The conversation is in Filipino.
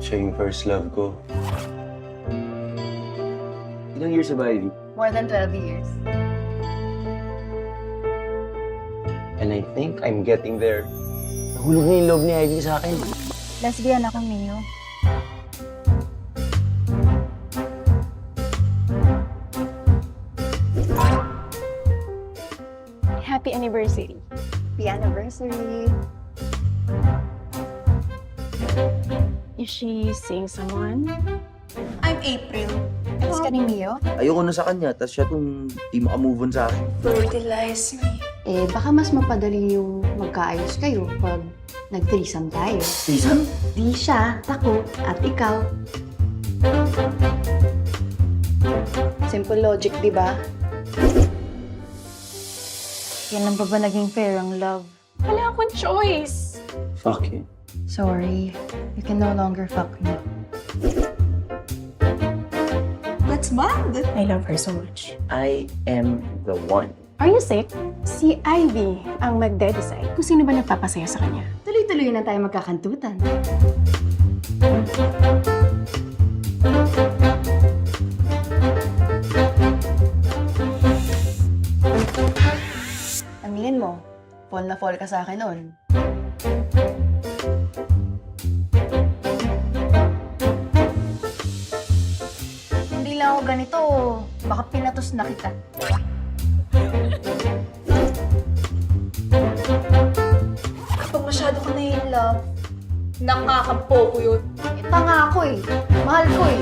Siya yung first love ko. Ilang years na ba, Ivy? More than 12 years. And I think I'm getting there. Nahulog na yung love ni Ivy sa akin. Lesbian ako, Mio. Happy anniversary. Happy anniversary. Is she seeing someone? I'm April. Ex ka ni Mio? Ayoko na sa kanya, tapos siya tong di makamove on sa akin. Fertilize me. Eh, baka mas mapadali yung magkaayos kayo pag nag-threesome tayo. Season? Di siya, ako, at ikaw. Simple logic, di ba? Yan lang ba naging fair ang love? Wala akong choice. Fuck you. Sorry, you can no longer fuck me. That's bad. I love her so much. I am the one. Are you sick? Si Ivy ang magde-decide kung sino ba nagpapasaya sa kanya. Tuloy-tuloy na tayo magkakantutan. Aminin mo, fall na fall ka sa akin noon. Hindi lang ako ganito, baka pinatos na kita. Kapag masyado ka na in love, nakakapo ko yun. Ito nga ako eh, mahal ko eh.